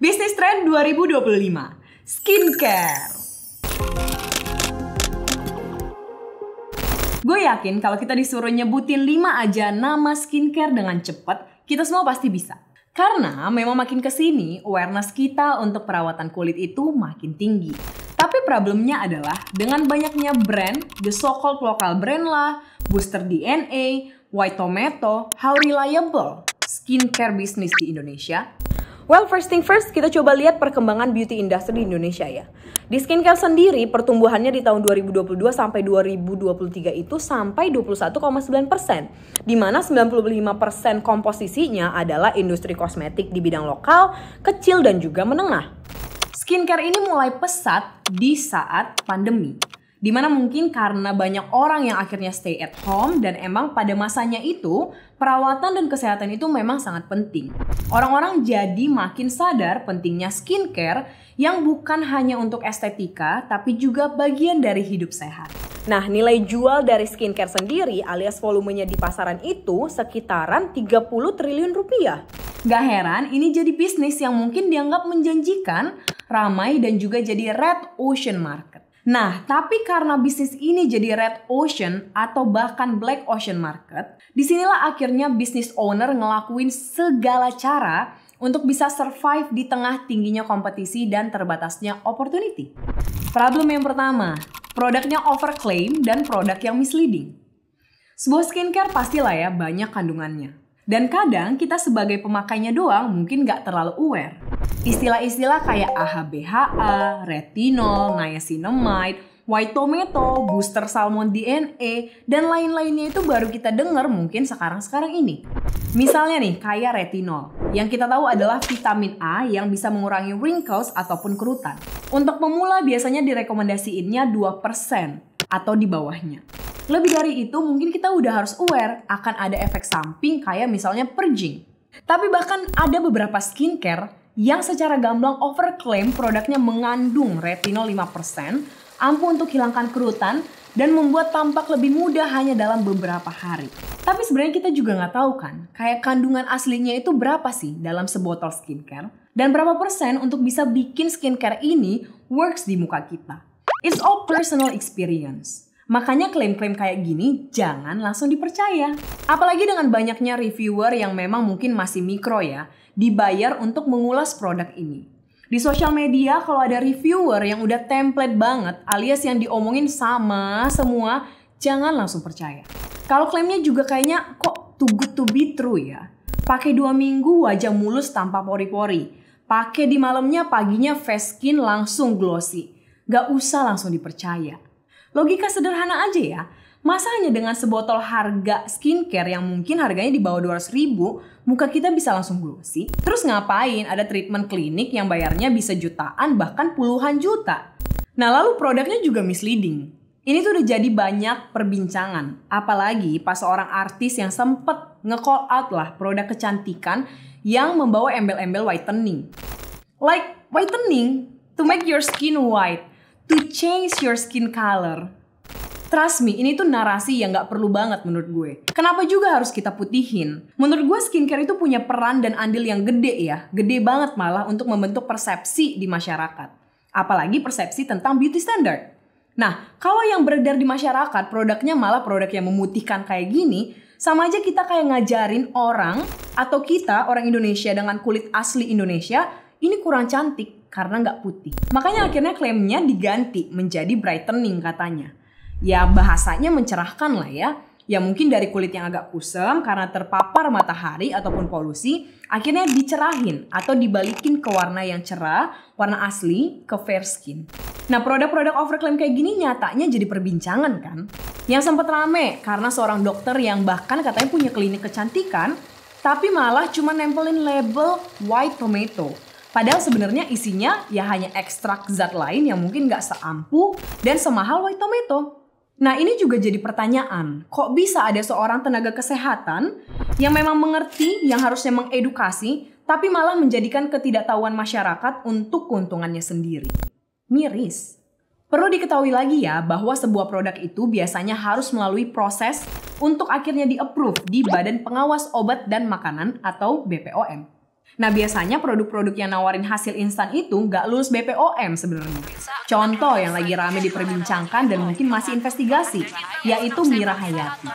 Bisnis Trend 2025, skincare. Gue yakin kalau kita disuruh nyebutin 5 aja nama skincare dengan cepat, kita semua pasti bisa. Karena memang makin kesini, awareness kita untuk perawatan kulit itu makin tinggi. Tapi problemnya adalah dengan banyaknya brand, the so-called local brand lah, Booster DNA, White Tomato, how reliable skincare bisnis di Indonesia? Well, first thing first, kita coba lihat perkembangan beauty industry di Indonesia ya. Di skincare sendiri, pertumbuhannya di tahun 2022 sampai 2023 itu sampai 21,9%. Di mana 95% komposisinya adalah industri kosmetik di bidang lokal, kecil dan juga menengah. Skincare ini mulai pesat di saat pandemi. Dimana mungkin karena banyak orang yang akhirnya stay at home dan emang pada masanya itu perawatan dan kesehatan itu memang sangat penting. Orang-orang jadi makin sadar pentingnya skincare yang bukan hanya untuk estetika tapi juga bagian dari hidup sehat. Nah, nilai jual dari skincare sendiri alias volumenya di pasaran itu sekitaran 30 triliun rupiah. Gak heran ini jadi bisnis yang mungkin dianggap menjanjikan, ramai dan juga jadi red ocean market. Nah, tapi karena bisnis ini jadi red ocean atau bahkan black ocean market, disinilah akhirnya bisnis owner ngelakuin segala cara untuk bisa survive di tengah tingginya kompetisi dan terbatasnya opportunity. Problem yang pertama, produknya overclaim dan produk yang misleading. Sebuah skincare pastilah ya banyak kandungannya. Dan kadang kita sebagai pemakainya doang mungkin nggak terlalu aware. Istilah-istilah kayak AHBHA, retinol, niacinamide, white tomato, booster salmon DNA, dan lain-lainnya itu baru kita dengar mungkin sekarang-sekarang ini. Misalnya nih kayak retinol, yang kita tahu adalah vitamin A yang bisa mengurangi wrinkles ataupun kerutan. Untuk pemula biasanya direkomendasiinnya 2% atau di bawahnya. Lebih dari itu mungkin kita udah harus aware akan ada efek samping kayak misalnya purging. Tapi bahkan ada beberapa skincare yang secara gamblang overclaim produknya mengandung retinol 5%, ampuh untuk hilangkan kerutan, dan membuat tampak lebih muda hanya dalam beberapa hari. Tapi sebenarnya kita juga nggak tahu kan, kayak kandungan aslinya itu berapa sih dalam sebotol skincare? Dan berapa persen untuk bisa bikin skincare ini works di muka kita? It's all personal experience. Makanya klaim-klaim kayak gini jangan langsung dipercaya. Apalagi dengan banyaknya reviewer yang memang mungkin masih mikro ya, dibayar untuk mengulas produk ini. Di sosial media kalau ada reviewer yang udah template banget alias yang diomongin sama semua, jangan langsung percaya. Kalau klaimnya juga kayaknya kok too good to be true ya. Pakai 2 minggu wajah mulus tanpa pori-pori. Pakai di malamnya paginya face skin langsung glossy. Gak usah langsung dipercaya. Logika sederhana aja ya, masa hanya dengan sebotol harga skincare yang mungkin harganya di bawah 200 ribu, muka kita bisa langsung glossy? Terus ngapain ada treatment klinik yang bayarnya bisa jutaan bahkan puluhan juta? Nah lalu produknya juga misleading. Ini tuh udah jadi banyak perbincangan, apalagi pas seorang artis yang sempet nge-call out lah produk kecantikan yang membawa embel-embel whitening. Like whitening to make your skin white. To change your skin color. Trust me, ini tuh narasi yang gak perlu banget menurut gue. Kenapa juga harus kita putihin? Menurut gue skincare itu punya peran dan andil yang gede ya. Gede banget malah untuk membentuk persepsi di masyarakat. Apalagi persepsi tentang beauty standard. Nah, kalau yang beredar di masyarakat produknya malah produk yang memutihkan kayak gini, sama aja kita kayak ngajarin orang atau kita orang Indonesia dengan kulit asli Indonesia ini kurang cantik karena nggak putih. Makanya akhirnya klaimnya diganti menjadi brightening katanya. Ya bahasanya mencerahkan lah ya. Ya mungkin dari kulit yang agak kusam karena terpapar matahari ataupun polusi, akhirnya dicerahin atau dibalikin ke warna yang cerah, warna asli, ke fair skin. Nah produk-produk overclaim kayak gini nyatanya jadi perbincangan kan. Yang sempat rame karena seorang dokter yang bahkan katanya punya klinik kecantikan, tapi malah cuma nempelin label white tomato. Padahal sebenarnya isinya ya hanya ekstrak zat lain yang mungkin gak seampuh dan semahal white tomato. Nah ini juga jadi pertanyaan, kok bisa ada seorang tenaga kesehatan yang memang mengerti, yang harusnya mengedukasi, tapi malah menjadikan ketidaktahuan masyarakat untuk keuntungannya sendiri? Miris. Perlu diketahui lagi ya bahwa sebuah produk itu biasanya harus melalui proses untuk akhirnya di-approve di Badan Pengawas Obat dan Makanan atau BPOM. Nah biasanya produk-produk yang nawarin hasil instan itu nggak lulus BPOM sebenarnya. Contoh yang lagi rame diperbincangkan dan mungkin masih investigasi, yaitu Mira Hayati.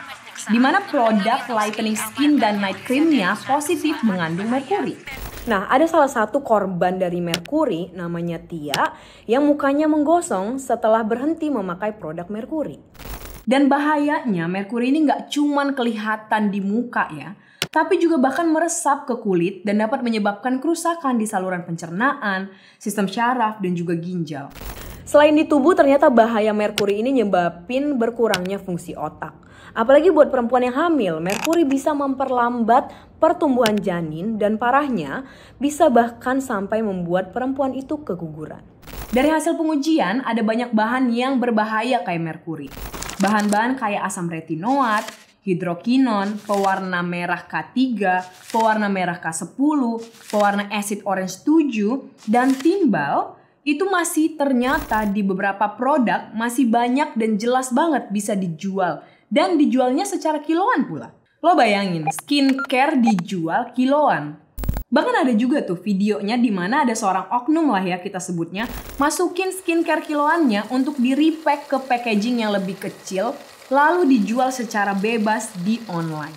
Di mana produk lightening skin dan night creamnya positif mengandung merkuri. Nah, ada salah satu korban dari merkuri namanya Tia yang mukanya menggosong setelah berhenti memakai produk merkuri. Dan bahayanya merkuri ini nggak cuman kelihatan di muka ya, tapi juga bahkan meresap ke kulit dan dapat menyebabkan kerusakan di saluran pencernaan, sistem syaraf, dan juga ginjal. Selain di tubuh, ternyata bahaya merkuri ini nyebabin berkurangnya fungsi otak. Apalagi buat perempuan yang hamil, merkuri bisa memperlambat pertumbuhan janin dan parahnya bisa bahkan sampai membuat perempuan itu keguguran. Dari hasil pengujian, ada banyak bahan yang berbahaya kayak merkuri. Bahan-bahan kayak asam retinoat, hidrokinon, pewarna merah K3, pewarna merah K10, pewarna acid orange 7, dan timbal itu masih ternyata di beberapa produk masih banyak dan jelas banget bisa dijual. Dan dijualnya secara kiloan pula. Lo bayangin, skincare dijual kiloan. Bahkan ada juga tuh videonya di mana ada seorang oknum lah ya kita sebutnya, masukin skincare kiloannya untuk di-repack ke packaging yang lebih kecil, lalu dijual secara bebas di online.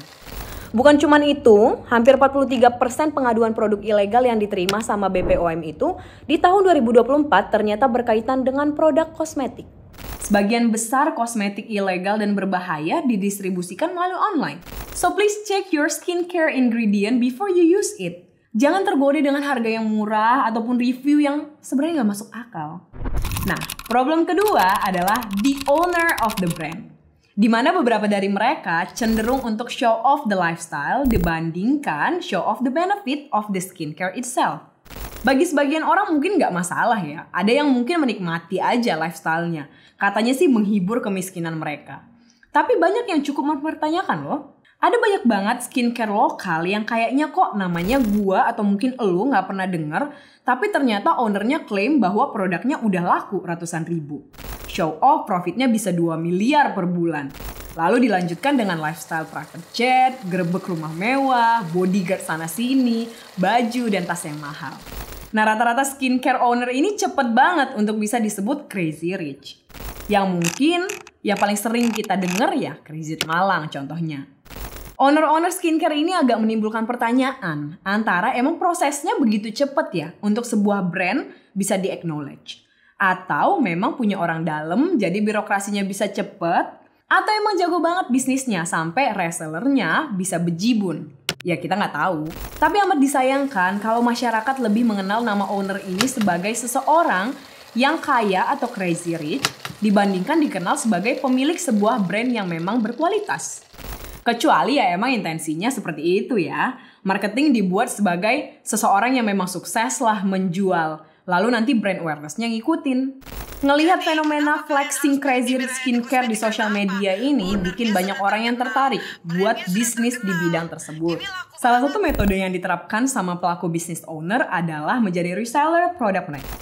Bukan cuman itu, hampir 43% pengaduan produk ilegal yang diterima sama BPOM itu di tahun 2024 ternyata berkaitan dengan produk kosmetik. Sebagian besar kosmetik ilegal dan berbahaya didistribusikan melalui online. So please check your skincare ingredient before you use it. Jangan tergoda dengan harga yang murah ataupun review yang sebenarnya nggak masuk akal. Nah, problem kedua adalah the owner of the brand. Di mana beberapa dari mereka cenderung untuk show off the lifestyle dibandingkan show off the benefit of the skincare itself. Bagi sebagian orang mungkin nggak masalah ya. Ada yang mungkin menikmati aja lifestyle-nya. Katanya sih menghibur kemiskinan mereka. Tapi banyak yang cukup mempertanyakan loh. Ada banyak banget skincare lokal yang kayaknya kok namanya gua atau mungkin elu nggak pernah denger. Tapi ternyata ownernya klaim bahwa produknya udah laku ratusan ribu. Show off profitnya bisa 2 miliar per bulan. Lalu dilanjutkan dengan lifestyle private jet, gerebek rumah mewah, bodyguard sana-sini, baju, dan tas yang mahal. Nah rata-rata skincare owner ini cepet banget untuk bisa disebut crazy rich. Yang mungkin yang paling sering kita denger ya Crazy Malang contohnya. Owner-owner skincare ini agak menimbulkan pertanyaan antara emang prosesnya begitu cepet ya untuk sebuah brand bisa di-acknowledge. Atau memang punya orang dalam jadi birokrasinya bisa cepet, atau emang jago banget bisnisnya sampai resellernya bisa bejibun. Ya kita nggak tahu. Tapi amat disayangkan kalau masyarakat lebih mengenal nama owner ini sebagai seseorang yang kaya atau crazy rich dibandingkan dikenal sebagai pemilik sebuah brand yang memang berkualitas. Kecuali ya emang intensinya seperti itu ya. Marketing dibuat sebagai seseorang yang memang sukses lah menjual. Lalu nanti brand awareness-nya ngikutin. Ngelihat fenomena flexing crazy rich skincare di sosial media ini bikin banyak orang yang tertarik buat bisnis di bidang tersebut. Salah satu metode yang diterapkan sama pelaku bisnis owner adalah menjadi reseller produk mereka.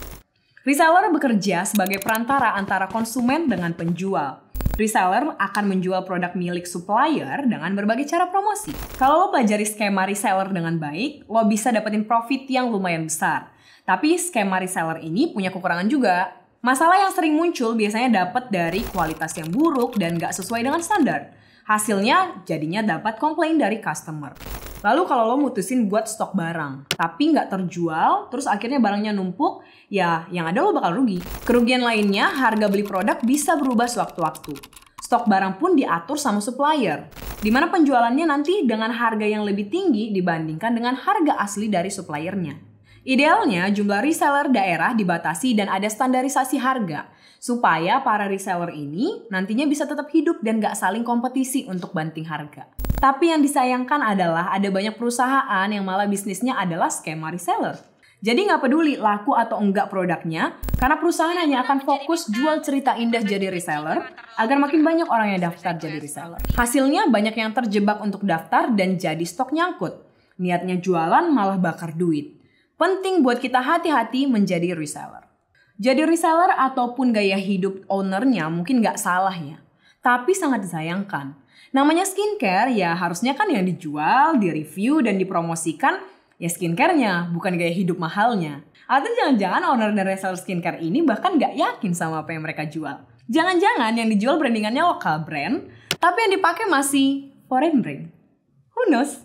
Reseller bekerja sebagai perantara antara konsumen dengan penjual. Reseller akan menjual produk milik supplier dengan berbagai cara promosi. Kalau lo pelajari skema reseller dengan baik, lo bisa dapetin profit yang lumayan besar. Tapi skema reseller ini punya kekurangan juga. Masalah yang sering muncul biasanya dapat dari kualitas yang buruk dan gak sesuai dengan standar. Hasilnya jadinya dapat komplain dari customer. Lalu kalau lo mutusin buat stok barang, tapi nggak terjual, terus akhirnya barangnya numpuk, ya yang ada lo bakal rugi. Kerugian lainnya, harga beli produk bisa berubah sewaktu-waktu. Stok barang pun diatur sama supplier, di mana penjualannya nanti dengan harga yang lebih tinggi dibandingkan dengan harga asli dari suppliernya. Idealnya jumlah reseller daerah dibatasi dan ada standarisasi harga supaya para reseller ini nantinya bisa tetap hidup dan gak saling kompetisi untuk banting harga. Tapi yang disayangkan adalah ada banyak perusahaan yang malah bisnisnya adalah skema reseller. Jadi gak peduli laku atau enggak produknya, karena perusahaan hanya akan fokus jual cerita indah jadi reseller agar makin banyak orang yang daftar jadi reseller. Hasilnya banyak yang terjebak untuk daftar dan jadi stok nyangkut. Niatnya jualan malah bakar duit. Penting buat kita hati-hati menjadi reseller. Jadi reseller ataupun gaya hidup ownernya mungkin gak salah ya. Tapi sangat disayangkan. Namanya skincare ya harusnya kan yang dijual, direview, dan dipromosikan Ya skincare-nya, bukan gaya hidup mahalnya. Atau jangan-jangan owner dan reseller skincare ini bahkan nggak yakin sama apa yang mereka jual. Jangan-jangan yang dijual brandingannya lokal brand, tapi yang dipakai masih foreign brand. Who knows?